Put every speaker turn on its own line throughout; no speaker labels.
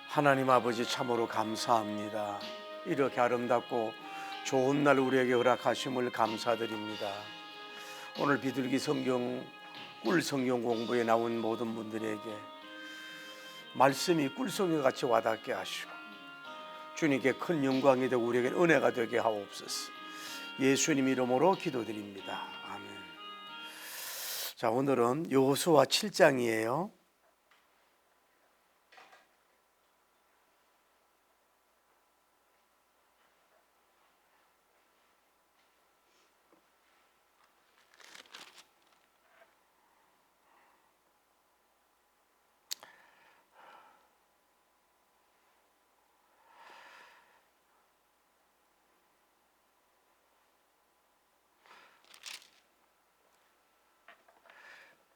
하나님 아버지 참으로 감사합니다. 이렇게 아름답고 좋은 날 우리에게 허락하심을 감사드립니다. 오늘 비둘기 성경 꿀 성경 공부에 나온 모든 분들에게 말씀이 꿀송이 같이 와닿게 하시고 주님께 큰 영광이 되고 우리에게 은혜가 되게 하옵소서. 예수님 이름으로 기도드립니다. 아멘. 자, 오늘은 여호수아 7장이에요.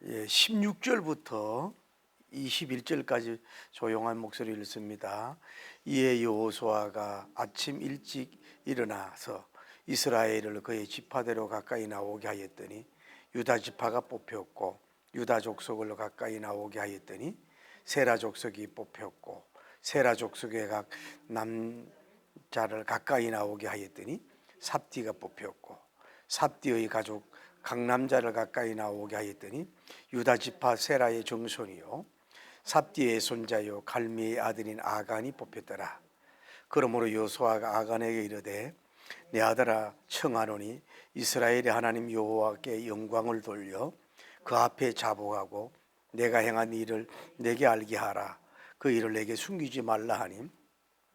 예, 16절부터 21절까지 조용한 목소리를 읽습니다. 이에 여호수아가 아침 일찍 일어나서 이스라엘을 그의 지파대로 가까이 나오게 하였더니 유다 지파가 뽑혔고 유다 족속을 가까이 나오게 하였더니 세라 족속이 뽑혔고 세라 족속의 각 남자를 가까이 나오게 하였더니 삽디가 뽑혔고 삽디의 가족 각 남자를 가까이 나오게 하였더니 유다 지파 세라의 정손이요 삽디의 손자요 갈미의 아들인 아간이 뽑혔더라. 그러므로 여호수아가 아간에게 이르되 내 아들아 청하노니 이스라엘의 하나님 여호와께 영광을 돌려 그 앞에 자복하고 내가 행한 일을 내게 알게 하라. 그 일을 내게 숨기지 말라 하니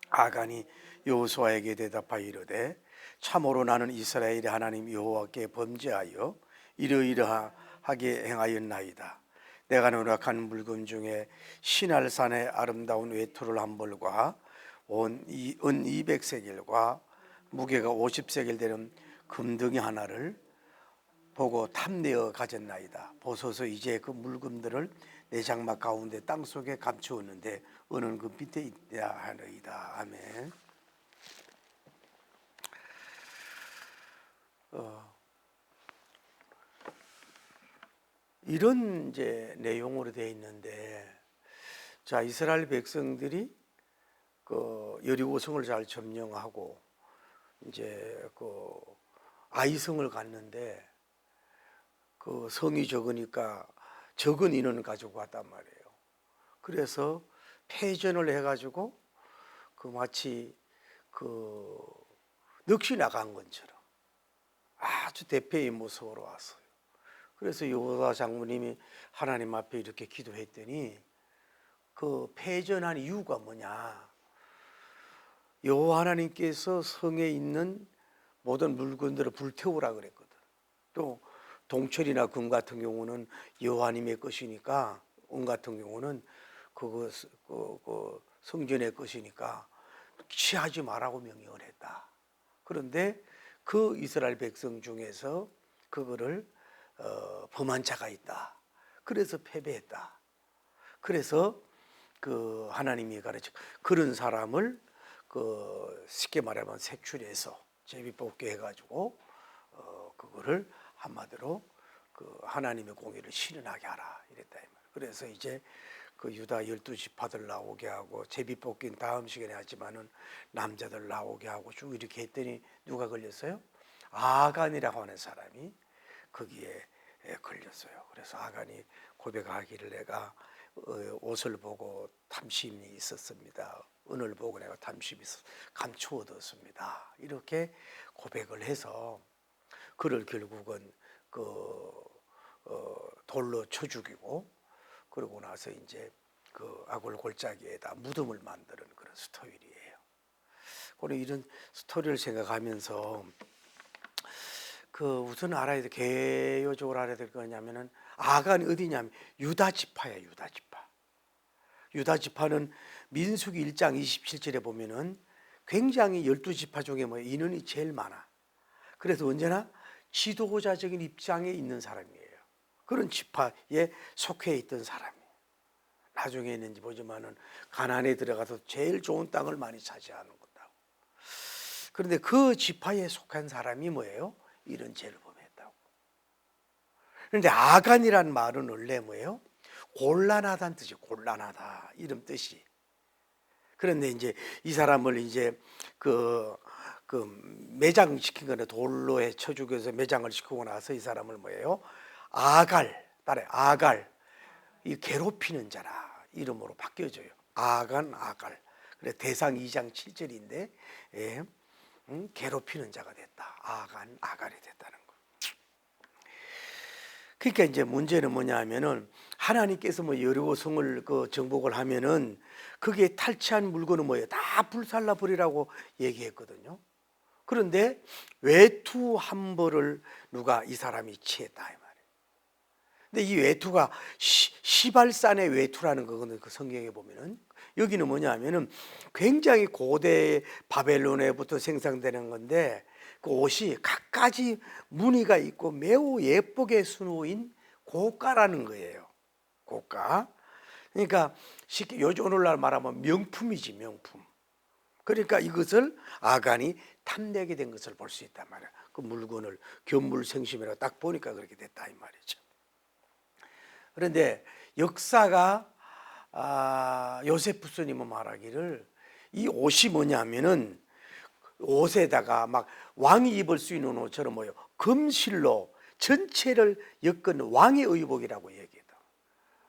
아간이 여호수아에게 대답하여 이르되 참으로 나는 이스라엘의 하나님 여호와께 범죄하여 이러이러하게 행하였나이다. 내가 노력한 물건 중에 시날산의 아름다운 외투를 한 벌과 은 200세겔과 무게가 50세겔 되는 금덩이 하나를 보고 탐내어 가졌나이다. 보소서 이제 그 물건들을 내 장막 가운데 땅속에 감추었는데 은은 그 밑에 있다 하나이다. 아멘. 이런 이제 내용으로 되어 있는데, 자 이스라엘 백성들이 그 여리고성을 잘 점령하고 이제 그 아이성을 갔는데 그 성이 적으니까 적은 인원을 가지고 왔단 말이에요. 그래서 패전을 해가지고 그 마치 그 넋이 나간 것처럼 아주 대패의 모습으로 왔어요. 그래서 여호수아 장로님이 하나님 앞에 이렇게 기도했더니 그 패전한 이유가 뭐냐? 여호와 하나님께서 성에 있는 모든 물건들을 불태우라 그랬거든. 또 동철이나 금 같은 경우는 여호와님의 것이니까, 은 같은 경우는 그 성전의 것이니까 취하지 말라고 명령을 했다. 그런데 그 이스라엘 백성 중에서 그거를 범한 자가 있다. 그래서 패배했다. 그래서 그 하나님이 가르쳐 그런 사람을 그 쉽게 말하면 색출해서 제비뽑기 해가지고 그거를 한마디로 그 하나님의 공의를 실현하게 하라 이랬다. 그래서 이제 그 유다 12지파들 나오게 하고 제비뽑기는 다음 시간에 하지만은 남자들 나오게 하고 쭉 이렇게 했더니 누가 걸렸어요? 아간이라고 하는 사람이 거기에 걸렸어요. 그래서 아간이 고백하기를 내가 옷을 보고 탐심이 있었습니다. 은을 보고 내가 탐심이 있어 감추어 뒀습니다. 이렇게 고백을 해서 그를 결국은 돌로 쳐 죽이고 그러고 나서 이제 그 아굴 골짜기에다 무덤을 만드는 그런 스토리예요. 그런 이런 스토리를 생각하면서 그 우선 알아야 돼, 개요적으로 알아야 될 거냐면은 아간이 어디냐면 유다 지파야. 유다 지파. 유다 지파는 민수기 1장 27절에 보면은 굉장히 12지파 중에 뭐 인원이 제일 많아. 그래서 언제나 지도자적인 입장에 있는 사람이에요. 그런 지파에 속해 있던 사람이에요. 나중에는 보지만은 가나안에 들어가서 제일 좋은 땅을 많이 차지하는 거다고. 그런데 그 지파에 속한 사람이 뭐예요? 이런 죄를 범했다고. 그런데 아간이란 말은 원래 뭐예요? 곤란하다는 뜻이에요. 곤란하다 이런 뜻이. 그런데 이제 이 사람을 이제 그 매장시킨 거는 돌로 쳐 죽여서 매장을 시키고 나서 이 사람을 뭐예요? 아갈, 따라 아갈, 이 괴롭히는 자라 이름으로 바뀌어져요. 아간 아갈. 그래 대상 2장 7절인데 예, 괴롭히는 자가 됐다. 아간 아갈이 됐다는 거. 그러니까 이제 문제는 뭐냐면은 하나님께서 뭐 여리고 성을 그 정복을 하면은 그게 탈취한 물건은 뭐예요? 다 불살라 버리라고 얘기했거든요. 그런데 외투 한 벌을 누가 이 사람이 취했다 이 말이에요. 근데 이 외투가 시발산의 외투라는 거거든요. 그 성경에 보면은 여기는 뭐냐면은 굉장히 고대 바벨론에부터 생산되는 건데 그 옷이 갖가지 무늬가 있고 매우 예쁘게 수놓인 고가라는 거예요. 고가. 그러니까 쉽게 요즘 오늘날 말하면 명품이지 명품. 그러니까 이것을 아간이 탐내게 된 것을 볼 수 있단 말이야. 그 물건을 견물생심이라고 딱 보니까 그렇게 됐다 이 말이죠. 그런데 역사가 요세푸스님은 말하기를 이 옷이 뭐냐면은 옷에다가 막 왕이 입을 수 있는 옷처럼 뭐요 금실로 전체를 엮은 왕의 의복이라고 얘기했다.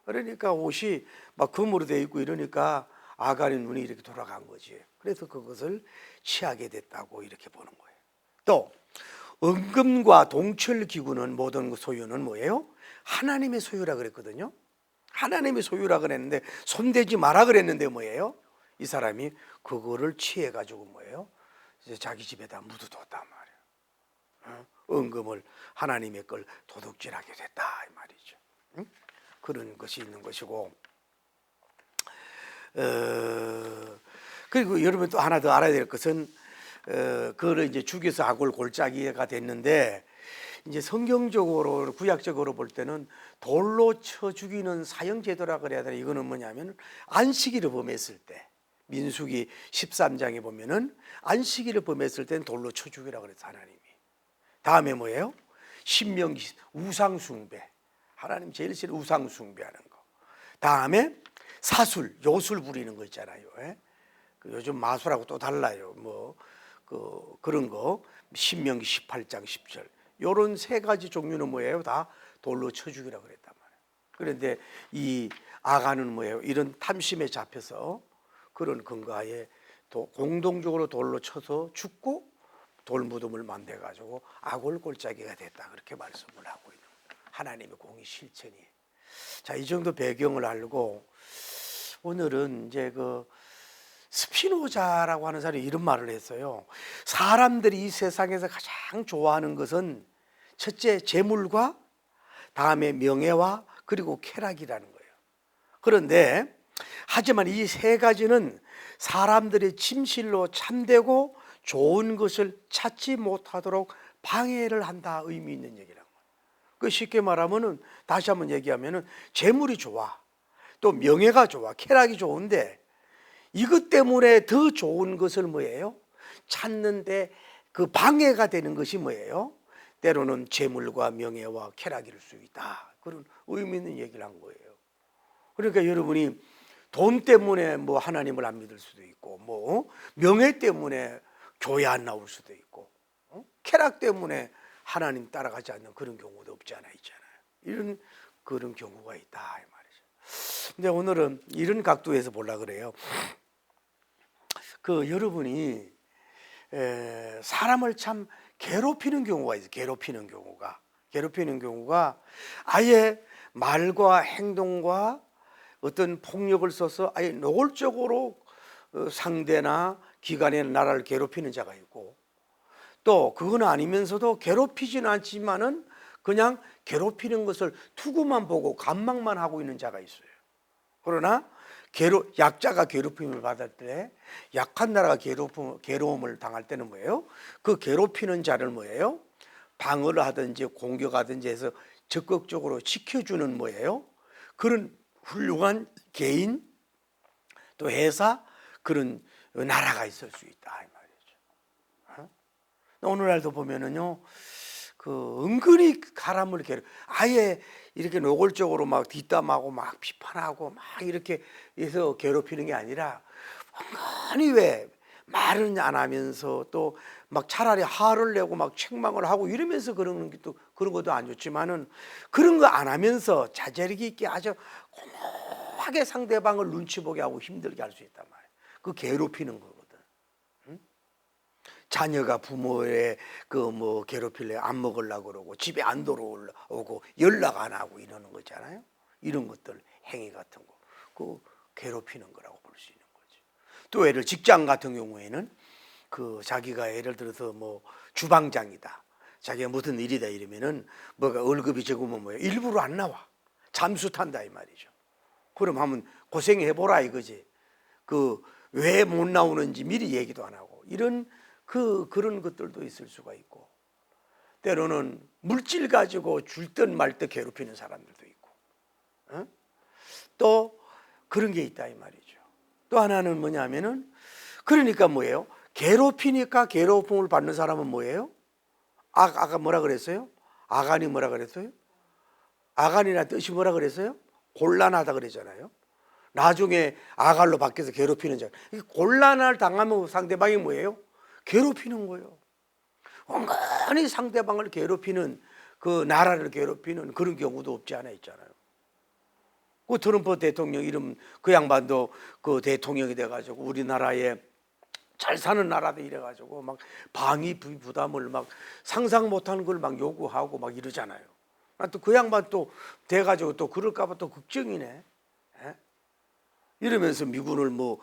그러니까 옷이 막 금으로 되어 있고 이러니까 아간의 눈이 이렇게 돌아간 거지. 그래서 그것을 취하게 됐다고 이렇게 보는 거예요. 또 은금과 동철 기구는 모든 소유는 뭐예요? 하나님의 소유라 그랬거든요. 하나님의 소유라 그랬는데 손대지 마라 그랬는데 뭐예요? 이 사람이 그거를 취해 가지고 뭐예요? 이제 자기 집에다 묻어뒀단 말이에요. 은금을 하나님의 걸 도둑질하게 됐다 이 말이죠. 그런 것이 있는 것이고, 그리고 여러분 또 하나 더 알아야 될 것은 그거를 이제 죽여서 아골 골짜기가 됐는데 이제 성경적으로 구약적으로 볼 때는 돌로 쳐 죽이는 사형 제도라 그래야 되나. 이거는 뭐냐면 안식일을 범했을 때 민수기 13장에 보면은 안식일을 범했을 때는 돌로 쳐 죽이라 그랬어 하나님이. 다음에 뭐예요? 신명기 우상 숭배. 하나님 제일 싫은 우상 숭배하는 거. 다음에 사술, 요술 부리는 거 있잖아요. 그 요즘 마술하고 또 달라요. 뭐 그런 거 신명기 18장 10절. 요런 세 가지 종류는 뭐예요? 다 돌로 쳐 죽이라 그랬단 말이에요. 그런데 이 아간은 뭐예요? 이런 탐심에 잡혀서 그런 근거에 공동적으로 돌로 쳐서 죽고 돌무덤을 만들어 가지고 아골 골짜기가 됐다. 그렇게 말씀을 하고 있는 거예요. 하나님의 공의 실천이. 자, 이 정도 배경을 알고 오늘은 이제 그 스피노자라고 하는 사람이 이런 말을 했어요. 사람들이 이 세상에서 가장 좋아하는 것은 첫째 재물과 다음에 명예와 그리고 쾌락이라는 거예요. 그런데 하지만 이 세 가지는 사람들의 침실로 참되고 좋은 것을 찾지 못하도록 방해를 한다 의미 있는 얘기라는 거예요. 그 쉽게 말하면은 다시 한번 얘기하면은 재물이 좋아, 또 명예가 좋아, 쾌락이 좋은데 이것 때문에 더 좋은 것을 뭐예요? 찾는데 그 방해가 되는 것이 뭐예요? 때로는 재물과 명예와 쾌락일 수 있다. 그런 의미 있는 얘기를 한 거예요. 그러니까 여러분이 돈 때문에 뭐 하나님을 안 믿을 수도 있고, 뭐 명예 때문에 교회 안 나올 수도 있고, 쾌락 때문에 하나님 따라가지 않는 그런 경우도 없지 않아 있잖아요. 그런 경우가 있다 이 말이죠. 근데 오늘은 이런 각도에서 보려고 그래요. 그 여러분이 사람을 참 괴롭히는 경우가 있어요. 괴롭히는 경우가 아예 말과 행동과 어떤 폭력을 써서 아예 노골적으로 상대나 기관이나 나라를 괴롭히는 자가 있고, 또 그건 아니면서도 괴롭히지는 않지만은 그냥 괴롭히는 것을 투구만 보고 감망만 하고 있는 자가 있어요. 그러나 약자가 괴롭힘을 받을 때, 약한 나라가 괴로움을 당할 때는 뭐예요? 그 괴롭히는 자를 뭐예요? 방어를 하든지 공격하든지 해서 적극적으로 지켜주는 뭐예요? 그런 훌륭한 개인, 또 회사, 그런 나라가 있을 수 있다 이 말이죠. 오늘날도 보면은요, 그 은근히 사람을 아예 이렇게 노골적으로 막 뒷담하고 막 비판하고 막 이렇게 해서 괴롭히는 게 아니라 은근히 왜 말은 안 하면서 또 막 차라리 화를 내고 막 책망을 하고 이러면서 그런 게 또 그런 것도 안 좋지만은 그런 거 안 하면서 자제력 있게 아주 고하게 상대방을 눈치 보게 하고 힘들게 할 수 있단 말이에요. 그 괴롭히는 거거든. 자녀가 부모의 그 뭐 괴롭힐래 안 먹으려고 그러고 집에 안 돌아오고 연락 안 하고 이러는 거잖아요. 이런 것들 행위 같은 거 그 괴롭히는 거라고 볼 수 있는 거죠. 또 예를 직장 같은 경우에는 그 자기가 예를 들어서 뭐 주방장이다. 자기가 무슨 일이다 이러면은 뭐가 월급이 적으면 뭐야 일부러 안 나와. 잠수 탄다 이 말이죠. 그럼 하면 고생해 보라 이거지. 그 왜 못 나오는지 미리 얘기도 안 하고 이런 그런 것들도 있을 수가 있고 때로는 물질 가지고 줄 듯 말 듯 괴롭히는 사람들도 있고 또 그런 게 있다 이 말이죠. 또 하나는 뭐냐면은 그러니까 뭐예요? 괴롭히니까 괴롭힘을 받는 사람은 뭐예요? 아까 뭐라 그랬어요? 아간이 뭐라 그랬어요? 아간이라는 뜻이 뭐라 그랬어요? 곤란하다 그랬잖아요. 나중에 아갈로 바뀌어서 괴롭히는 자. 곤란을 당하면 상대방이 뭐예요? 괴롭히는 거예요. 온전히 상대방을 괴롭히는 그 나라를 괴롭히는 그런 경우도 없지 않아 있잖아요. 그 트럼프 대통령 이름 그 양반도 그 대통령이 돼가지고 우리나라에 잘 사는 나라도 이래가지고 막 방위 부담을 막 상상 못하는 걸 막 요구하고 막 이러잖아요. 또 그 양반 또 돼가지고 또 그럴까봐 또 걱정이네. 예? 이러면서 미군을 뭐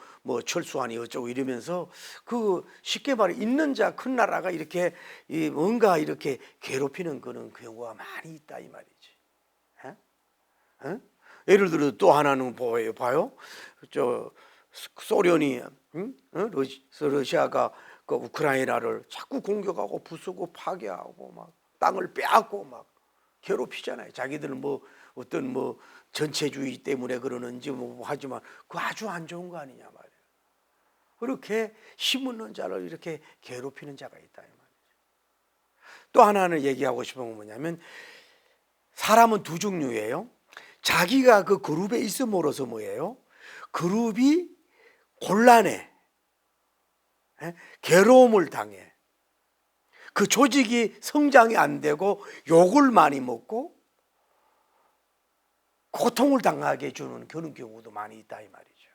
철수하니 어쩌고 이러면서 그 쉽게 말해 있는 자 큰 나라가 이렇게 뭔가 이렇게 괴롭히는 그런 경우가 많이 있다 이 말이지. 예? 예? 예를 들어 또 하나는 뭐예요? 봐요. 저 소련이 러시아가 그 우크라이나를 자꾸 공격하고 부수고 파괴하고 막 땅을 빼앗고 막 괴롭히잖아요. 자기들은 뭐 어떤 뭐 전체주의 때문에 그러는지 뭐 하지만 그 아주 안 좋은 거 아니냐 말이에요. 그렇게 힘없는 자를 이렇게 괴롭히는 자가 있다 이 말이죠. 또 하나는 얘기하고 싶은 건 뭐냐면 사람은 두 종류예요. 자기가 그 그룹에 있음으로써 뭐예요? 그룹이 곤란해, 괴로움을 당해. 그 조직이 성장이 안 되고 욕을 많이 먹고 고통을 당하게 해주는 그런 경우도 많이 있다 이 말이죠.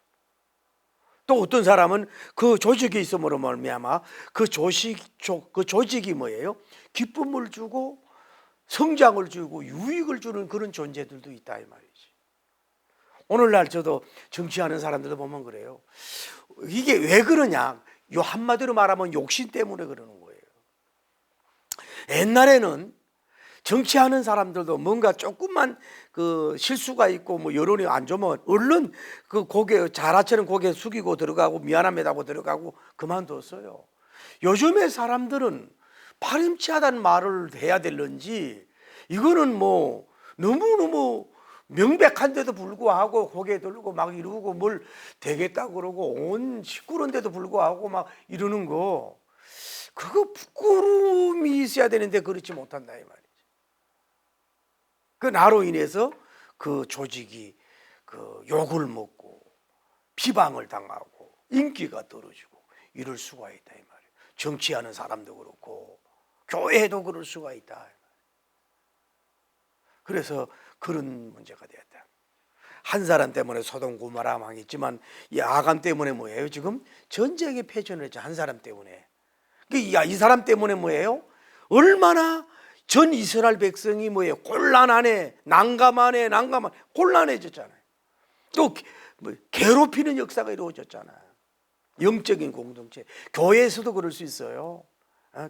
또 어떤 사람은 그 조직이 있음으로 말미암아 그 조직이 뭐예요? 기쁨을 주고 성장을 주고 유익을 주는 그런 존재들도 있다 이 말이지. 오늘날 저도 정치하는 사람들도 보면 그래요. 이게 왜 그러냐? 요 한마디로 말하면 욕심 때문에 그러는 거예요. 옛날에는 정치하는 사람들도 뭔가 조금만 그 실수가 있고 뭐 여론이 안 좋으면 얼른 그 고개 자라처럼 고개 숙이고 들어가고 미안합니다 하고 들어가고 그만뒀어요. 요즘의 사람들은 파렴치하다는 말을 해야 될런지 이거는 뭐 너무너무 명백한데도 불구하고 고개 들고 막 이러고 뭘 되겠다고 그러고 온 시끄러운데도 불구하고 막 이러는 거 그거 부끄러움이 있어야 되는데 그렇지 못한다 이 말이지. 그 나로 인해서 그 조직이 그 욕을 먹고 비방을 당하고 인기가 떨어지고 이럴 수가 있다 이 말이에요. 정치하는 사람도 그렇고 교회도 그럴 수가 있다 이 말이에요. 그래서 그런 문제가 되었다. 한 사람 때문에 소돔 고모라 망했지만 이 아간 때문에 뭐예요? 지금 전쟁의 패전을 했죠. 한 사람 때문에. 이 사람 때문에 뭐예요? 얼마나 전 이스라엘 백성이 뭐예요? 곤란하네, 난감하네, 곤란해졌잖아요. 또 괴롭히는 역사가 이루어졌잖아요. 영적인 공동체, 교회에서도 그럴 수 있어요.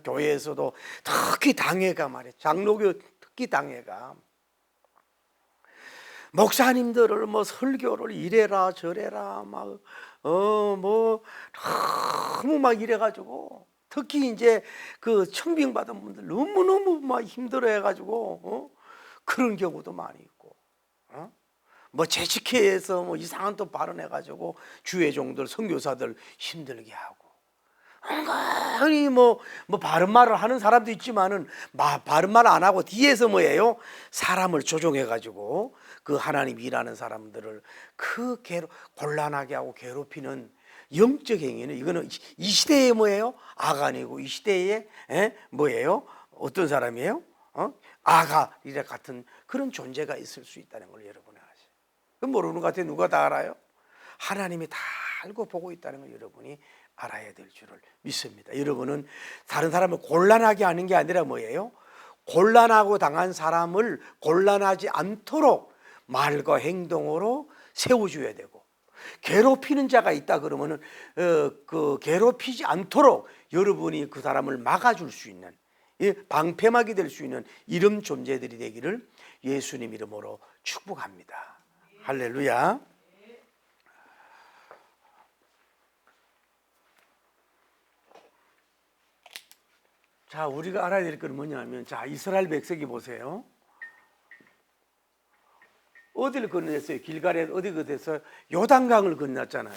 교회에서도 특히 당회가 말이에요. 장로교 특히 당회가 목사님들을 뭐 설교를 이래라 저래라 막 뭐 너무 막 이래가지고 특히 이제 그 청빙받은 분들 너무너무 막 힘들어해가지고 그런 경우도 많이 있고 뭐 재직회에서 뭐 이상한 또 발언해가지고 주의 종들 선교사들 힘들게 하고 은근히 뭐 바른 말을 하는 사람도 있지만은 바른 말 안 하고 뒤에서 뭐예요? 사람을 조종해 가지고 그 하나님 일하는 사람들을 곤란하게 하고 괴롭히는 영적 행위는, 이거는 이 시대에 뭐예요? 아간이고, 이 시대에 뭐예요? 어떤 사람이에요? 아가이라 같은 그런 존재가 있을 수 있다는 걸 여러분이 아세요. 그 모르는 것 같아요. 누가 다 알아요? 하나님이 다 알고 보고 있다는 걸 여러분이 알아야 될 줄을 믿습니다. 여러분은 다른 사람을 곤란하게 하는 게 아니라 뭐예요? 곤란하고 당한 사람을 곤란하지 않도록 말과 행동으로 세워줘야 되고, 괴롭히는 자가 있다 그러면은 그 괴롭히지 않도록 여러분이 그 사람을 막아줄 수 있는, 방패막이 될 수 있는 이런 존재들이 되기를 예수님 이름으로 축복합니다. 할렐루야. 자, 우리가 알아야 될 건 뭐냐면, 자, 이스라엘 백성이 보세요. 어디를 건넜어요? 길갈에 어디 건넜어요? 요단강을 건넜잖아요.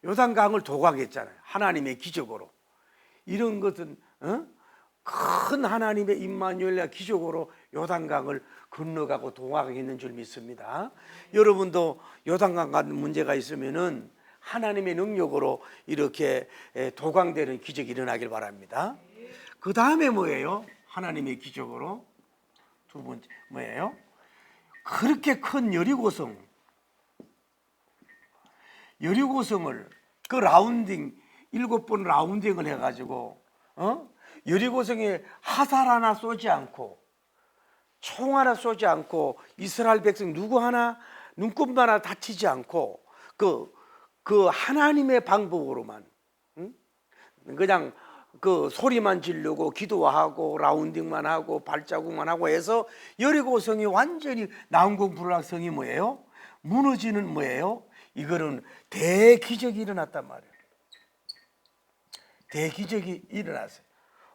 요단강을 도각했잖아요. 하나님의 기적으로. 이런 것은 큰 하나님의 임마누엘의 기적으로 요단강을 건너가고 도각했는 줄 믿습니다. 여러분도 요단강 같은 문제가 있으면은 하나님의 능력으로 이렇게 도강되는 기적이 일어나길 바랍니다. 그 다음에 뭐예요? 하나님의 기적으로 두 번째 뭐예요? 그렇게 큰 여리고성을 그 라운딩 7번 라운딩을 해가지고 여리고성에 화살 하나 쏘지 않고 총 하나 쏘지 않고 이스라엘 백성 누구 하나 눈곱 하나 다치지 않고 그 하나님의 방법으로만 그냥 그 소리만 지르고 기도하고 라운딩만 하고 발자국만 하고 해서 여리고성이 완전히 난공불락성이 뭐예요? 무너지는 뭐예요? 이거는 대기적이 일어났단 말이에요. 대기적이 일어났어요.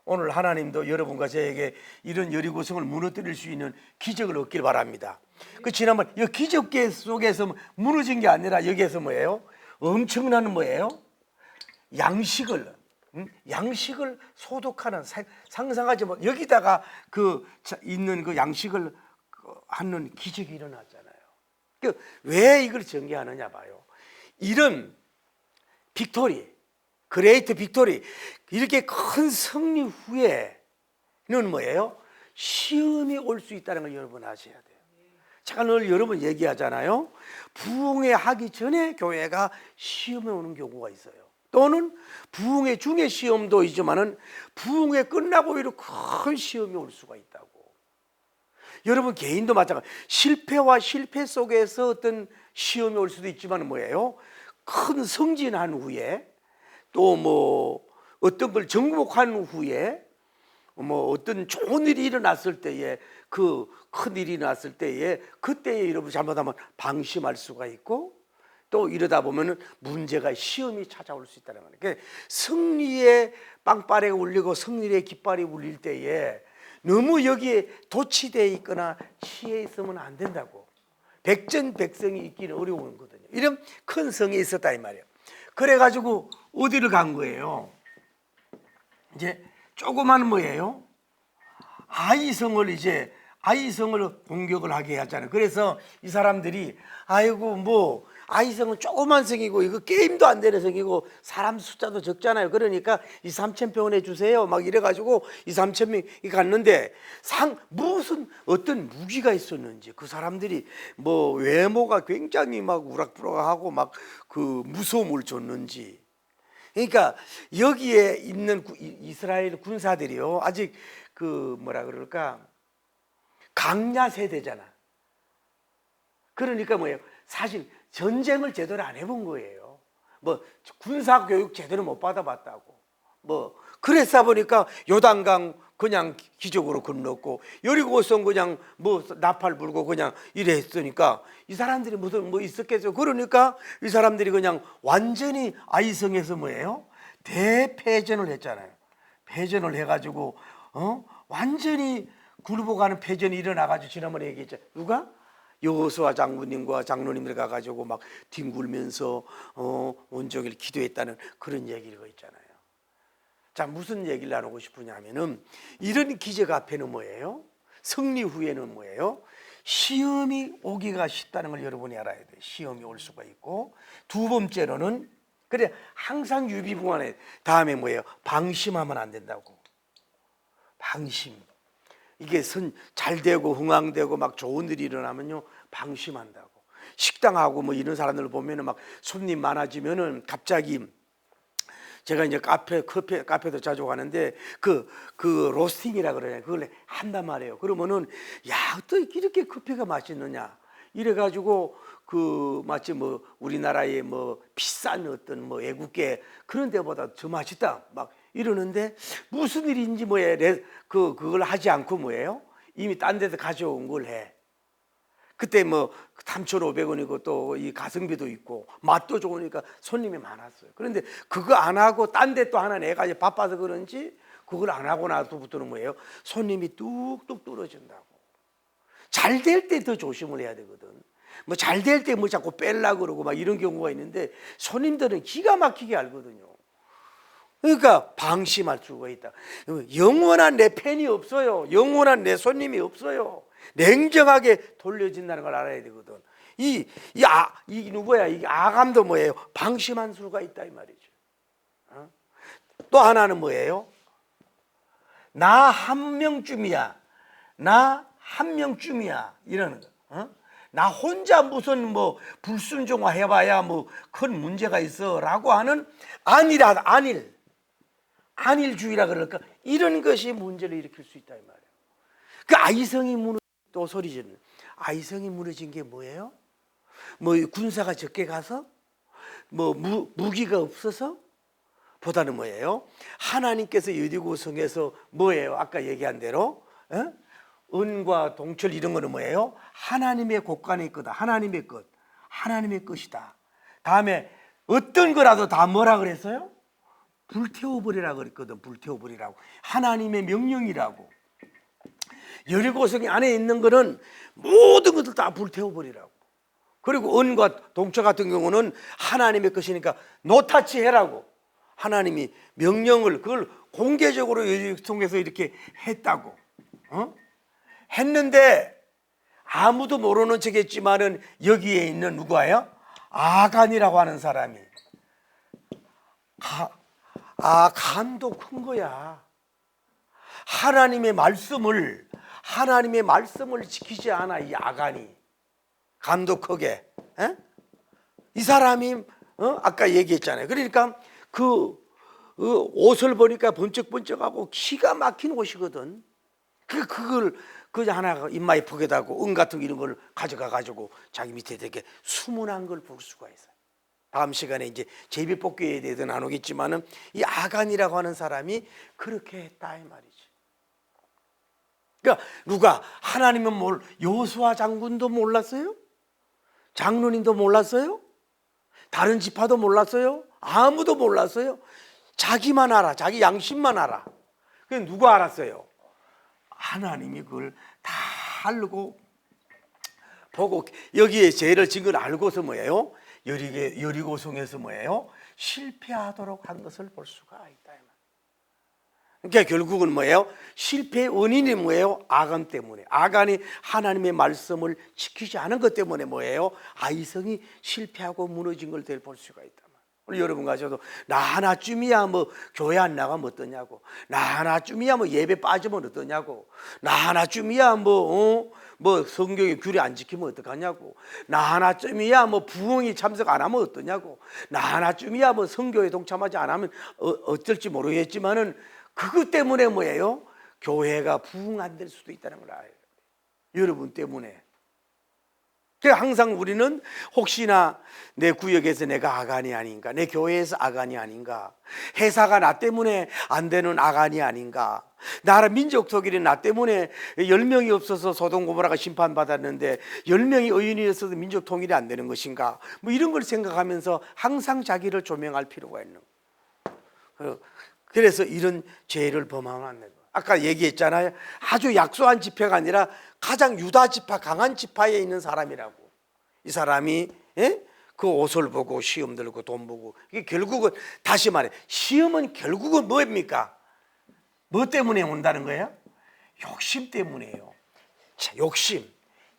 오늘 하나님도 여러분과 저에게 이런 여리고성을 무너뜨릴 수 있는 기적을 얻길 바랍니다. 그 지난번 이 기적계 속에서 무너진 게 아니라 여기에서 뭐예요? 엄청난 뭐예요? 양식을 소독하는, 상상하지 못, 여기다가 있는 그 양식을 하는 기적이 일어났잖아요. 왜 이걸 전개하느냐 봐요. 이런 빅토리, 그레이트 빅토리, 이렇게 큰 승리 후에는 뭐예요? 시험이 올 수 있다는 걸 여러분 아셔야 돼요. 제가 늘 여러분 얘기하잖아요. 부흥회 하기 전에 교회가 시험에 오는 경우가 있어요. 또는 부흥회 중에 시험도 있지만은 부흥회 끝나고 오히려 큰 시험이 올 수가 있다고. 여러분 개인도 마찬가지. 실패와 실패 속에서 어떤 시험이 올 수도 있지만 뭐예요? 큰 승진한 후에 또 뭐 어떤 걸 정복한 후에 뭐 어떤 좋은 일이 일어났을 때에, 그 큰 일이 났을 때에, 그때에 여러분 잘못하면 방심할 수가 있고, 또 이러다 보면은 문제가, 시험이 찾아올 수 있다는 거예요. 그러니까 승리의 빵빠레가 울리고 승리의 깃발이 울릴 때에 너무 여기에 도취되어 있거나 취해 있으면 안 된다고. 백전백성이 있기는 어려운 거거든요. 이런 큰 성이 있었다 이 말이에요. 그래가지고 어디를 간 거예요? 이제 조그만 뭐예요? 아이성을 공격을 하게 하잖아요. 그래서 이 사람들이 아이고 뭐 아이성은 조그만 성이고 이거 게임도 안 되는 성이고 사람 숫자도 적잖아요. 그러니까 2,000-3,000평 해주세요 막 이래가지고 2,000-3,000명이 갔는데 무슨 어떤 무기가 있었는지, 그 사람들이 뭐 외모가 굉장히 막 우락부락하고 막 그 무서움을 줬는지, 그러니까 여기에 있는 이스라엘 군사들이요, 아직 그 뭐라 그럴까, 강야 세대잖아. 그러니까 뭐예요? 사실 전쟁을 제대로 안 해본 거예요. 뭐 군사 교육 제대로 못 받아봤다고. 뭐 그랬다 보니까 요단강 그냥 기적으로 건넜고 여리고성 그냥 뭐 나팔 불고 그냥 이래 했으니까 이 사람들이 무슨 뭐 있었겠어요. 그러니까 이 사람들이 그냥 완전히 아이성에서 뭐예요? 대패전을 했잖아요. 패전을 해가지고 완전히 굴복하는 패전이 일어나가지고 지난번에 얘기했죠. 누가? 여호수아 장군님과 장로님들 가가지고 막 뒹굴면서 온종일 기도했다는 그런 얘기가 있잖아요. 자, 무슨 얘기를 나누고 싶으냐면은 이런 기적 앞에는 뭐예요? 승리 후에는 뭐예요? 시험이 오기가 쉽다는 걸 여러분이 알아야 돼요. 시험이 올 수가 있고, 두 번째로는 그래 항상 유비무환해. 다음에 뭐예요? 방심하면 안 된다고. 방심. 이게 잘 되고 흥황되고 막 좋은 일이 일어나면요 방심한다고. 식당하고 뭐 이런 사람들 보면은 막 손님 많아지면은 갑자기, 제가 이제 카페도 자주 가는데 그 로스팅이라 그러냐, 그걸 한단 말이에요. 그러면은 야, 또 이렇게 커피가 맛있느냐 이래가지고 그 마치 뭐 우리나라의 뭐 비싼 어떤 뭐 애국계 그런 데보다 더 맛있다 막 이러는데, 무슨 일인지 뭐예요? 그걸 하지 않고 뭐예요? 이미 딴 데서 가져온 걸 해. 그때 뭐 3,500원이고 또 이 가성비도 있고 맛도 좋으니까 손님이 많았어요. 그런데 그거 안 하고 딴 데 또 하나 내가 이제 바빠서 그런지 그걸 안 하고 나서부터는 뭐예요? 손님이 뚝뚝 떨어진다고. 잘 될 때 더 조심을 해야 되거든. 뭐 잘 될 때 뭐 자꾸 뺄라 그러고 막 이런 경우가 있는데, 손님들은 기가 막히게 알거든요. 그러니까 방심할 수가 있다. 영원한 내 팬이 없어요. 영원한 내 손님이 없어요. 냉정하게 돌려진다는 걸 알아야 되거든. 이 누구야? 이 아감도 뭐예요? 방심한 수가 있다 이 말이죠. 또 하나는 뭐예요? 나 한 명쯤이야. 나 한 명쯤이야. 이러는 거. 나 혼자 무슨 뭐 불순종화 해봐야 뭐 큰 문제가 있어라고 하는 안일주의라 그럴까? 이런 것이 문제를 일으킬 수 있다 이 말이에요. 그 아이성이 또 소리지는 아이성이 무너진 게 뭐예요? 뭐 군사가 적게 가서 뭐 무기가 없어서 보다는 뭐예요? 하나님께서 여리고성에서 뭐예요? 아까 얘기한 대로 은과 동철 이런 거는 뭐예요? 하나님의 곳간에 있거든. 하나님의 것, 하나님의 것이다. 다음에 어떤 거라도 다 뭐라 그랬어요? 불태워버리라 그랬거든. 불태워버리라고. 하나님의 명령이라고. 여리고성 안에 있는 거는 모든 것들 다 불태워버리라고. 그리고 은과 동처 같은 경우는 하나님의 것이니까 노타치 해라고. 하나님이 명령을 그걸 공개적으로 여리고성에서 이렇게 했다고. 했는데 아무도 모르는 척 했지만은 여기에 있는 누구예요? 아간이라고 하는 사람이 간도 큰 거야. 하나님의 말씀을 지키지 않아. 이 아간이 간도 크게. 이 사람이 아까 얘기했잖아요. 그러니까 그 옷을 보니까 번쩍번쩍하고 기가 막힌 옷이거든. 그걸 하나 입마에 포개다고 은 같은 이런 걸 가져가 가지고 자기 밑에 이렇게 수문한 걸 볼 수가 있어요. 다음 시간에 이제 제비뽑기에 대해서 나누겠지만은 이 아간이라고 하는 사람이 그렇게 했다 이 말이지. 그러니까 누가 하나님은 여호수아 장군도 몰랐어요? 장로님도 몰랐어요? 다른 지파도 몰랐어요? 아무도 몰랐어요? 자기만 알아. 자기 양심만 알아. 그게 누가 알았어요? 하나님이 그걸 다 알고 보고 여기에 죄를 진 걸 알고서 뭐예요? 여리고성에서 뭐예요? 실패하도록 한 것을 볼 수가 있다. 그러니까 결국은 뭐예요? 실패의 원인이 뭐예요? 아간 때문에. 아간이 하나님의 말씀을 지키지 않은 것 때문에 뭐예요? 아이성이 실패하고 무너진 걸 볼 수가 있다. 우리 여러분 가셔도 나 하나쯤이야 뭐 교회 안 나가면 어떠냐고, 나 하나쯤이야 뭐 예배 빠지면 어떠냐고, 나 하나쯤이야 뭐 성경의 규례 안 지키면 어떡하냐고, 나 하나쯤이야 뭐 부흥이 참석 안 하면 어떠냐고, 나 하나쯤이야 뭐 성교에 동참하지 안 하면 어쩔지 모르겠지만은 그것 때문에 뭐예요? 교회가 부흥 안 될 수도 있다는 걸 알아요. 여러분 때문에. 항상 우리는 혹시나 내 구역에서 내가 아간이 아닌가, 내 교회에서 아간이 아닌가, 회사가 나 때문에 안 되는 아간이 아닌가, 나라 민족 통일이 나 때문에 10명이 없어서 소돔 고모라가 심판받았는데 10명이 의인이었어도 민족 통일이 안 되는 것인가, 뭐 이런 걸 생각하면서 항상 자기를 조명할 필요가 있는 거예요. 그래서 이런 죄를 범하면 안 돼요. 아까 얘기했잖아요. 아주 약소한 집회가 아니라 가장 유다 지파 강한 지파에 있는 사람이라고. 이 사람이 그 옷을 보고 시험 들고 돈 보고, 이게 결국은 다시 말해 시험은 결국은 뭡니까? 뭐 때문에 온다는 거예요? 욕심 때문이에요. 자, 욕심.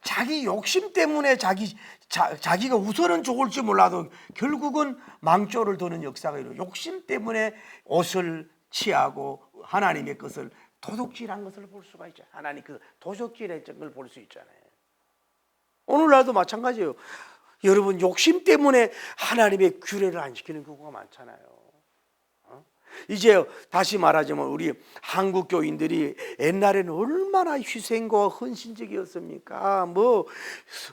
자기 욕심 때문에 자기가 우선은 좋을지 몰라도 결국은 망조를 드는 역사가 이루어요. 욕심 때문에 옷을 취하고 하나님의 것을 도둑질한 것을 볼 수가 있죠. 하나님 그 도둑질했던 걸 볼 수 있잖아요. 오늘날도 마찬가지예요. 여러분 욕심 때문에 하나님의 규례를 안 지키는 경우가 많잖아요. 이제 다시 말하자면 우리 한국 교인들이 옛날에는 얼마나 희생과 헌신적이었습니까? 뭐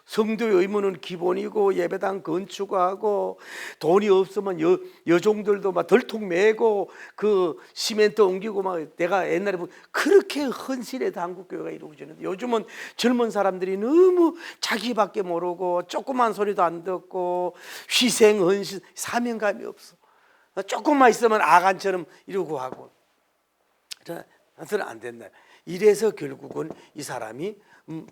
성도의 의무는 기본이고 예배당 건축하고 돈이 없으면 여종들도 막 덜통 메고 그 시멘트 옮기고 막 내가 옛날에 그렇게 헌신해도 한국 교회가 이루어지는데 요즘은 젊은 사람들이 너무 자기밖에 모르고 조그만 소리도 안 듣고 희생 헌신 사명감이 없어. 조금만 있으면 아간처럼 이러고 하고. 그래서 안 된다. 이래서 결국은 이 사람이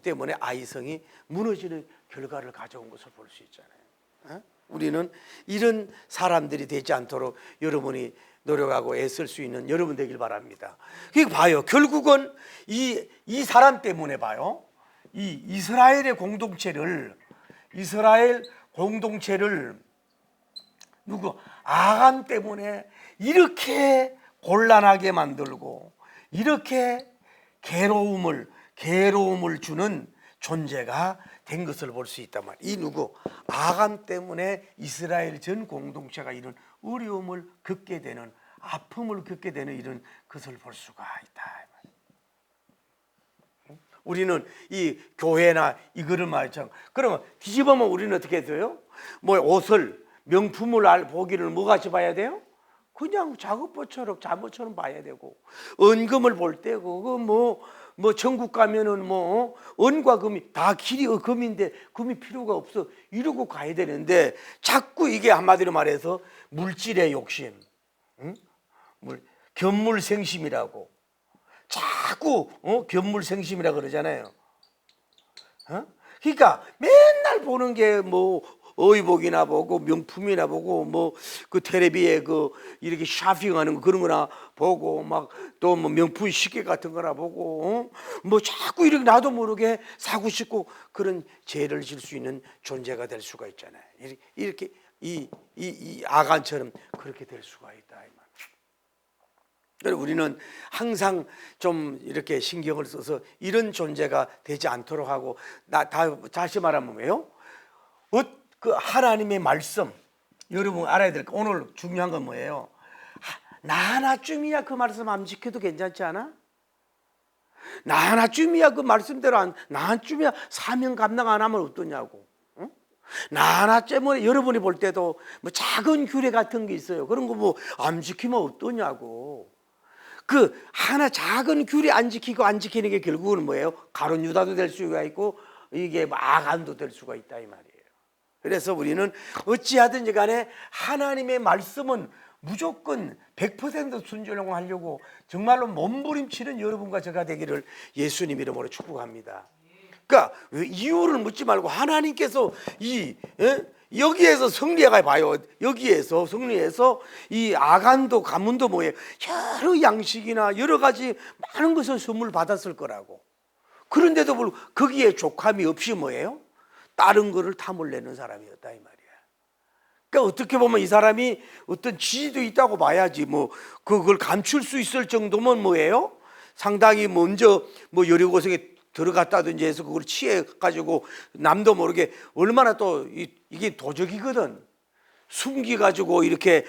때문에 아이성이 무너지는 결과를 가져온 것을 볼 수 있잖아요. 우리는 이런 사람들이 되지 않도록 여러분이 노력하고 애쓸 수 있는 여러분 되길 바랍니다. 그게 봐요. 결국은 이 사람 때문에 봐요. 이 이스라엘 공동체를 누구? 아간 때문에 이렇게 곤란하게 만들고 이렇게 괴로움을 주는 존재가 된 것을 볼 수 있단 말이에요. 이 누구? 아간 때문에 이스라엘 전 공동체가 이런 어려움을 겪게 되는, 아픔을 겪게 되는 이런 것을 볼 수가 있다. 우리는 이 교회나 이거를 말이죠. 그러면 뒤집으면 우리는 어떻게 돼요? 뭐 옷을 명품을 보기를 뭐같이 봐야 돼요? 그냥 작업처럼 잠옷처럼 봐야 되고, 은금을 볼 때고, 뭐 천국 가면은 뭐 은과 금이 다 길이 금인데 금이 필요가 없어 이러고 가야 되는데, 자꾸 이게 한마디로 말해서 물질의 욕심, 견물생심이라고 자꾸 견물생심이라 그러잖아요. 그러니까 맨날 보는 게 뭐 의복이나 보고 명품이나 보고 뭐 그 텔레비에 그 이렇게 쇼핑하는 거 그런 거나 보고 막 또 뭐 명품 시계 같은 거나 보고 뭐 자꾸 이렇게 나도 모르게 사고 싶고 그런 죄를 질 수 있는 존재가 될 수가 있잖아요. 이렇게 이 아간처럼 그렇게 될 수가 있다 이 말. 우리는 항상 좀 이렇게 신경을 써서 이런 존재가 되지 않도록 하고, 다시 말하면 뭐예요? 그 하나님의 말씀, 여러분 알아야 될 거, 오늘 중요한 건 뭐예요? 나 하나쯤이야 그 말씀 안 지켜도 괜찮지 않아? 나 하나쯤이야 그 말씀대로 나 하나쯤이야 사명 감당 안 하면 어떠냐고. 나 하나 때문에 여러분이 볼 때도 뭐 작은 규례 같은 게 있어요. 그런 거 뭐 안 지키면 어떠냐고. 그 하나 작은 규례 안 지키고 안 지키는 게 결국은 뭐예요? 가룟 유다도 될 수가 있고 이게 아간도 될 수가 있다 이 말이에요. 그래서 우리는 어찌하든지 간에 하나님의 말씀은 무조건 100% 순종하려고 정말로 몸부림치는 여러분과 제가 되기를 예수님 이름으로 축복합니다. 그러니까 이유를 묻지 말고 하나님께서 여기에서 승리해가 봐요. 여기에서 승리해서 이 아간도 가문도 뭐예요? 여러 양식이나 여러 가지 많은 것을 선물 받았을 거라고. 그런데도 불구하고 거기에 족함이 없이 뭐예요? 다른 거를 탐을 내는 사람이었다 이 말이야. 그러니까 어떻게 보면 이 사람이 어떤 지위도 있다고 봐야지, 뭐 그걸 감출 수 있을 정도면 뭐예요? 상당히 먼저 뭐 여리고성에 들어갔다든지 해서 그걸 취해 가지고 남도 모르게 얼마나 또 이게 도적이거든. 숨기 가지고 이렇게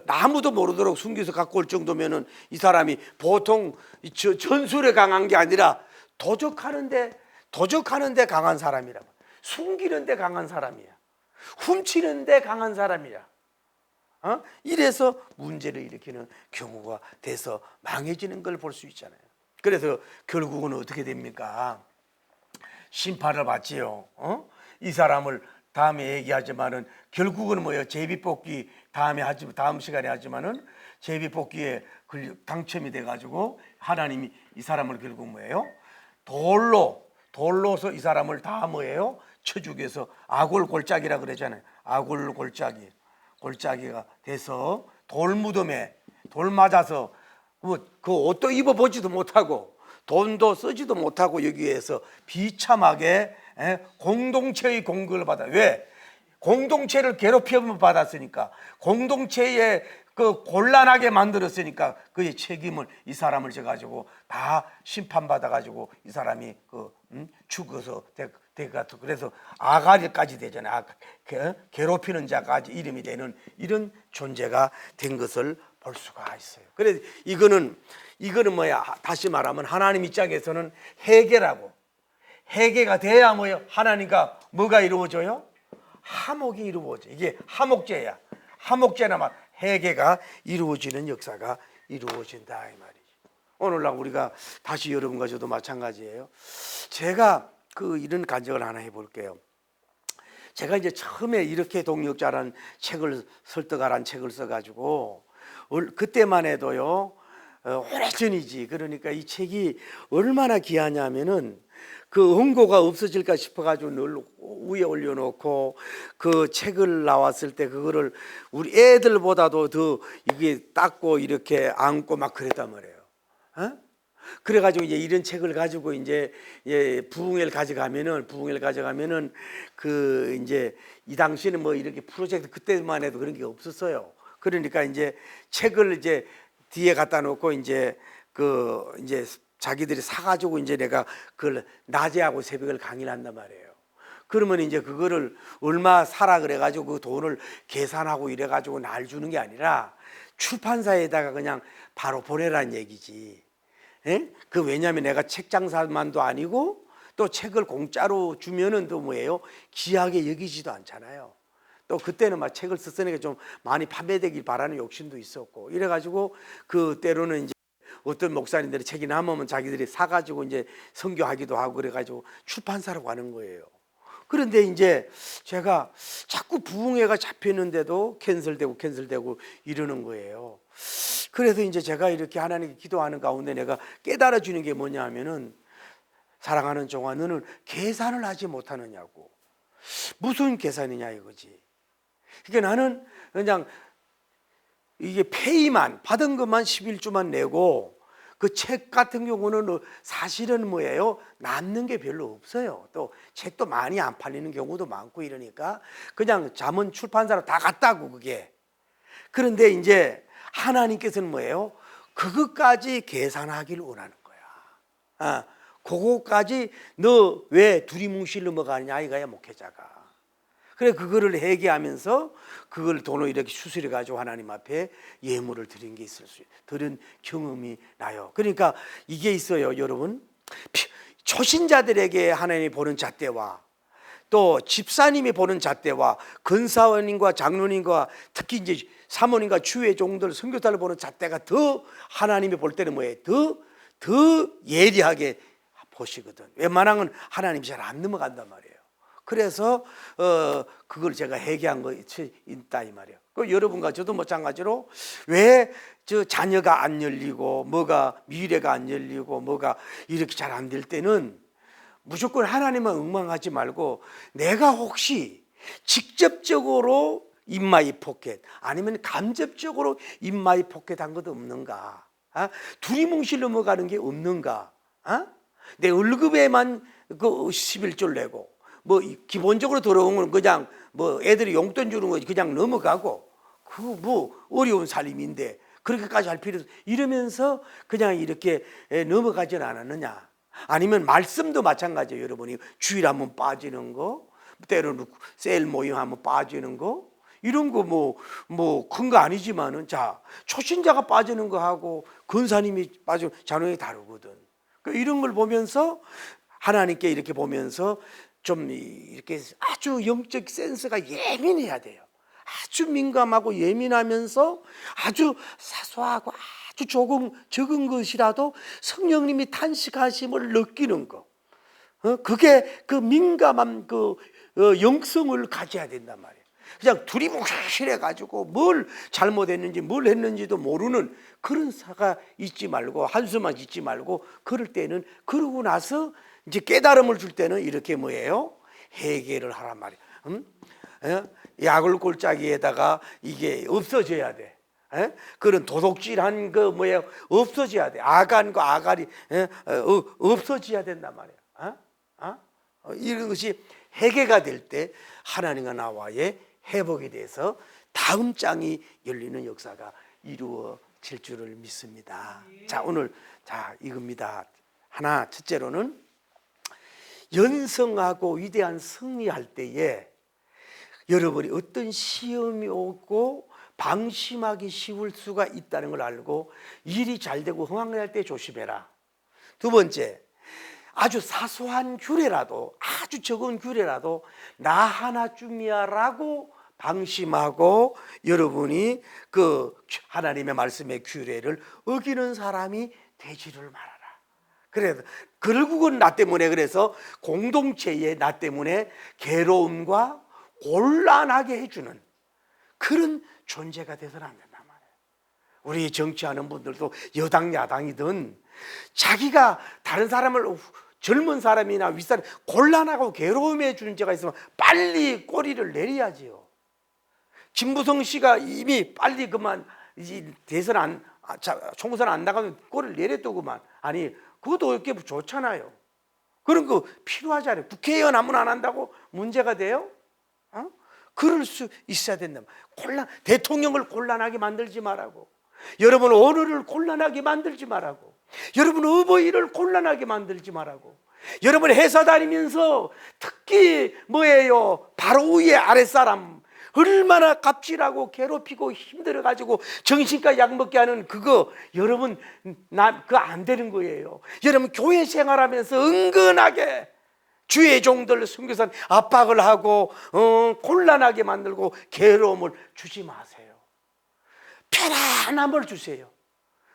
아무도 모르도록 숨겨서 갖고 올 정도면은 이 사람이 보통 전술에 강한 게 아니라 도적하는데 강한 사람이라. 숨기는데 강한 사람이야. 훔치는데 강한 사람이야. 이래서 문제를 일으키는 경우가 돼서 망해지는 걸 볼 수 있잖아요. 그래서 결국은 어떻게 됩니까? 심판을 받지요. 이 사람을 다음에 얘기하지만은 결국은 뭐예요? 제비뽑기 다음 시간에 하지만은 제비뽑기에 당첨이 돼가지고 하나님이 이 사람을 결국 뭐예요? 돌로 돌로서 이 사람을 다 뭐예요? 쳐 죽여서 아골골짜기라 그러잖아요. 골짜기가 돼서 돌 무덤에 돌 맞아서 그 옷도 입어보지도 못하고 돈도 쓰지도 못하고 여기에서 비참하게 공동체의 공격을 받아. 왜? 공동체를 괴롭힘을 받았으니까, 공동체에 그 곤란하게 만들었으니까 그의 책임을 이 사람을 져 가지고 다 심판받아 가지고 이 사람이 죽어서 그래서 아가리까지 되잖아요. 괴롭히는 자까지 이름이 되는 이런 존재가 된 것을 볼 수가 있어요. 그래서 이거는 뭐야? 다시 말하면 하나님 입장에서는 회개라고. 회개가 돼야 뭐예요? 하나님과 뭐가 이루어져요? 화목이 이루어져. 이게 화목제야. 화목제나마 회개가 이루어지는 역사가 이루어진다 이 말이죠. 오늘날 우리가 다시 여러분과 저도 마찬가지예요. 제가 이런 간증을 하나 해볼게요. 제가 이제 처음에 이렇게 동역자라는 책을 설득하라는 책을 써가지고 그때만 해도요, 오래전이지. 그러니까 이 책이 얼마나 귀하냐면은 그 원고가 없어질까 싶어가지고 늘 위에 올려놓고 그 책을 나왔을 때 그거를 우리 애들보다도 더 이게 닦고 이렇게 안고 막 그랬단 말이에요. 그래가지고 이제 이런 책을 가지고 이제 부흥회를 가져가면은 그 이제 이 당시에는 뭐 이렇게 프로젝트 그때만 해도 그런 게 없었어요. 그러니까 이제 책을 이제 뒤에 갖다 놓고 이제 자기들이 사가지고 이제 내가 그걸 낮에하고 새벽을 강의를 한단 말이에요. 그러면 이제 그거를 얼마 사라 그래가지고 그 돈을 계산하고 이래가지고 날 주는 게 아니라 출판사에다가 그냥 바로 보내라는 얘기지. 왜냐하면 내가 책 장사만도 아니고 또 책을 공짜로 주면은 또 뭐예요? 귀하게 여기지도 않잖아요. 또 그때는 막 책을 썼으니까 좀 많이 판매되길 바라는 욕심도 있었고 이래가지고 그 때로는 이제 어떤 목사님들이 책이 남으면 자기들이 사가지고 이제 선교하기도 하고 그래가지고 출판사로 가는 거예요. 그런데 이제 제가 자꾸 부흥회가 잡히는데도 캔슬되고 이러는 거예요. 그래서 이제 제가 이렇게 하나님께 기도하는 가운데 내가 깨달아 주는 게 뭐냐 하면은, 사랑하는 종아, 너는 계산을 하지 못하느냐고. 무슨 계산이냐 이거지. 그러니까 나는 그냥 이게 페이만 받은 것만 11주만 내고 그 책 같은 경우는 사실은 뭐예요? 남는 게 별로 없어요. 또 책도 많이 안 팔리는 경우도 많고 이러니까 그냥 자문 출판사로 다 갔다고 그게. 그런데 이제 하나님께서는 뭐예요? 그것까지 계산하기를 원하는 거야. 그거까지 너 왜 두리뭉실 넘어가느냐 이거야, 목회자가. 그래 그거를 회개하면서 그걸 돈을 이렇게 수술해 가지고 하나님 앞에 예물을 드린 게 있을 수 있어요. 들은 경험이 나요. 그러니까 이게 있어요, 여러분. 초신자들에게 하나님이 보는 잣대와 또 집사님이 보는 잣대와 근사원님과 장로님과 특히 이제 사모님과 주의 종들 선교사를 보는 잣대가 더 하나님이 볼 때는 뭐예요? 더 예리하게 보시거든. 웬만하면 하나님이 잘 안 넘어간단 말이에요. 그래서 그걸 제가 회개한 거 있다 이 말이에요. 여러분과 저도 마찬가지로 왜 저 자녀가 안 열리고 뭐가 미래가 안 열리고 뭐가 이렇게 잘 안 될 때는 무조건 하나님만 엉망하지 말고 내가 혹시 직접적으로 인마이 포켓 아니면 간접적으로 인마이 포켓한 것도 없는가? 두리뭉실 넘어가는 게 없는가? 내 월급에만 그 11줄 내고 뭐 기본적으로 들어오면 그냥 뭐 애들이 용돈 주는 거 그냥 넘어가고 그거 뭐 어려운 삶인데 그렇게까지 할 필요 없어. 이러면서 그냥 이렇게 넘어가지는 않았느냐? 아니면 말씀도 마찬가지예요. 여러분이 주일 한번 빠지는 거, 때로는 셀 모임 한번 빠지는 거, 이런 거 뭐 큰 거 아니지만은 자 초신자가 빠지는 거 하고 근사님이 빠지는 자녀이 다르거든. 이런 걸 보면서 하나님께 이렇게 보면서 좀 이렇게 아주 영적 센스가 예민해야 돼요. 아주 민감하고 예민하면서 아주 사소하고 아주 적은 것이라도 성령님이 탄식하심을 느끼는 거. 그게 그 민감한 그 영성을 가져야 된단 말이에요. 그냥 두리뭉실해 가지고 뭘 잘못했는지 뭘 했는지도 모르는 그런 사가 있지 말고 한수만 짓지 말고 그럴 때는 그러고 나서 이제 깨달음을 줄 때는 이렇게 뭐예요? 해결을 하란 말이에요. 약을 골짜기에다가 이게 없어져야 돼. 그런 도둑질한 거 뭐예요? 없어져야 돼. 아간과 아갈이 없어져야 된단 말이야. 이런 것이 해결가 될 때 하나님과 나와의 회복에 대해서 다음 장이 열리는 역사가 이루어질 줄을 믿습니다. 자, 오늘 이겁니다. 하나, 첫째로는 연성하고 위대한 승리할 때에 여러분이 어떤 시험이 오고 방심하기 쉬울 수가 있다는 걸 알고 일이 잘 되고 흥황할 때 조심해라. 두 번째, 아주 사소한 규례라도, 아주 적은 규례라도 나 하나쯤이야 라고 방심하고 여러분이 그 하나님의 말씀의 규례를 어기는 사람이 되지를 말아라. 그래서 결국은 나 때문에, 그래서 공동체의 나 때문에 괴로움과 곤란하게 해주는 그런 존재가 돼서는 안 된단 말이에요. 우리 정치하는 분들도 여당 야당이든 자기가 다른 사람을, 젊은 사람이나 윗사람 곤란하고 괴로움에 주는 죄가 있으면 빨리 꼬리를 내려야지요. 김부성 씨가 이미 빨리 그만 대선 총선 안 나가면 꼬리를 내렸더구만. 아니, 그것도 이렇게 좋잖아요. 그런 거 필요하잖아요. 국회의원 하면 안 한다고 문제가 돼요? 그럴 수 있어야 된다. 대통령을 곤란하게 만들지 말라고. 여러분 어른을 곤란하게 만들지 말라고. 여러분 어버이를 곤란하게 만들지 말라고. 여러분 회사 다니면서 특히 뭐예요? 바로 위에 아랫사람 얼마나 갑질하고 괴롭히고 힘들어가지고 정신과 약 먹게 하는 그거, 여러분 그거 안 되는 거예요. 여러분 교회 생활하면서 은근하게 주의 종들 선교사님 압박을 하고 곤란하게 만들고 괴로움을 주지 마세요. 편안함을 주세요.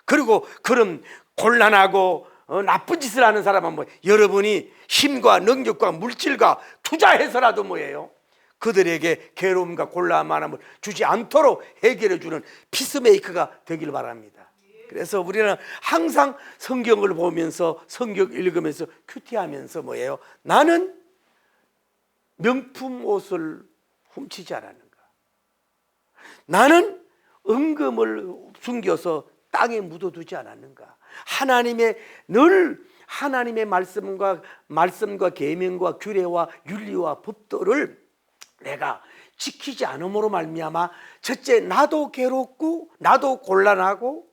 그리고 그런 곤란하고 나쁜 짓을 하는 사람은 여러분이 힘과 능력과 물질과 투자해서라도 뭐예요? 그들에게 괴로움과 곤란함을 주지 않도록 해결해 주는 피스메이커가 되길 바랍니다. 그래서 우리는 항상 성경을 보면서, 성경 읽으면서 큐티하면서 뭐예요? 나는 명품 옷을 훔치지 않았는가? 나는 은금을 숨겨서 땅에 묻어두지 않았는가? 늘 하나님의 말씀과 계명과 규례와 윤리와 법도를 내가 지키지 않음으로 말미암아 첫째 나도 괴롭고 나도 곤란하고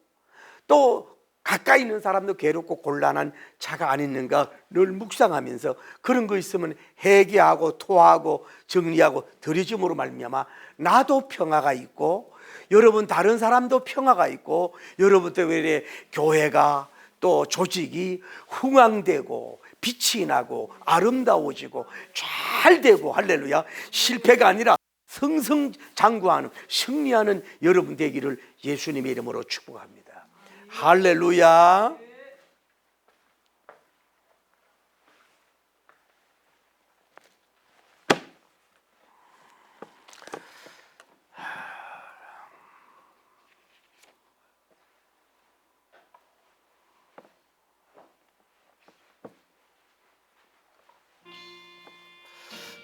또 가까이 있는 사람도 괴롭고 곤란한 자가 아닌가 늘 묵상하면서 그런 거 있으면 회개하고 토하고 정리하고 들여짐으로 말미암아 나도 평화가 있고 여러분 다른 사람도 평화가 있고 여러분 때문에 교회가 또 조직이 흥왕되고 빛이 나고 아름다워지고 잘 되고 할렐루야, 실패가 아니라 승승장구하는 승리하는 여러분 되기를 예수님의 이름으로 축복합니다. 할렐루야.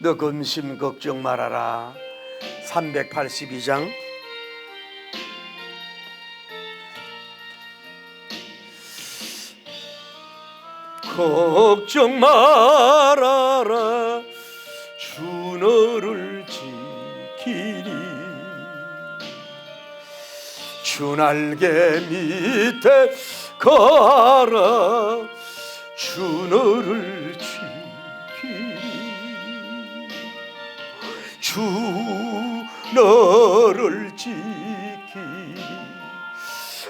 너 근심 걱정 말아라. 382장 걱정 말아라 주 너를 지키리 주 날개 밑에 거하라 주 너를 지키리 주 너를 지키리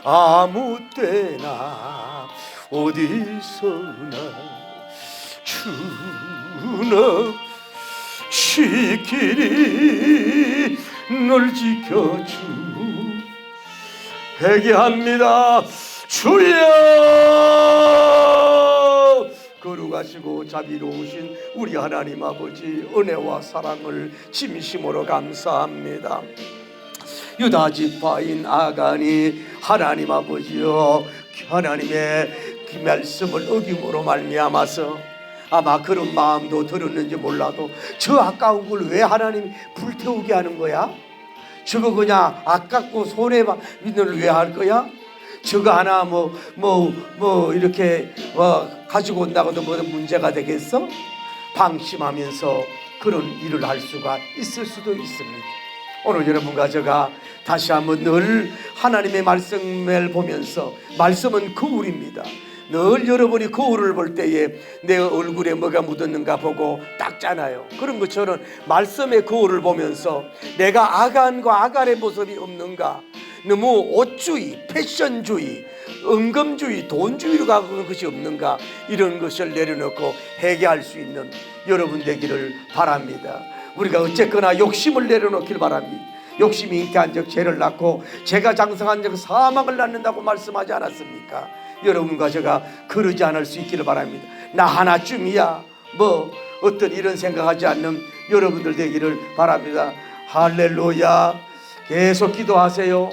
아무 때나 어디서나 주 너 지키리 널 지켜주 회개합니다. 주여 거룩하시고 자비로우신 우리 하나님 아버지 은혜와 사랑을 진심으로 감사합니다. 유다 지파인 아간이 하나님 아버지여 하나님의 그 말씀을 어김으로 말미암아서 아마 그런 마음도 들었는지 몰라도 저 아까운 걸 왜 하나님이 불태우게 하는 거야? 저거 그냥 아깝고 손해받는 왜 할 거야? 저거 하나 이렇게 가지고 온다고도 뭐 문제가 되겠어? 방심하면서 그런 일을 할 수가 있을 수도 있습니다. 오늘 여러분과 제가 다시 한번 늘 하나님의 말씀을 보면서, 말씀은 거울입니다. 늘 여러분이 거울을 볼 때에 내 얼굴에 뭐가 묻었는가 보고 닦잖아요. 그런 것처럼 말씀의 거울을 보면서 내가 아간과 아갈의 모습이 없는가, 너무 옷주의, 패션주의, 은금주의, 돈주의로 가는 것이 없는가, 이런 것을 내려놓고 회개할 수 있는 여러분 되기를 바랍니다. 우리가 어쨌거나 욕심을 내려놓길 바랍니다. 욕심이 잉태한 적 죄를 낳고 죄가 장성한 적 사망을 낳는다고 말씀하지 않았습니까? 여러분과 제가 그러지 않을 수 있기를 바랍니다. 나 하나쯤이야 어떤 이런 생각하지 않는 여러분들 되기를 바랍니다. 할렐루야. 계속 기도하세요.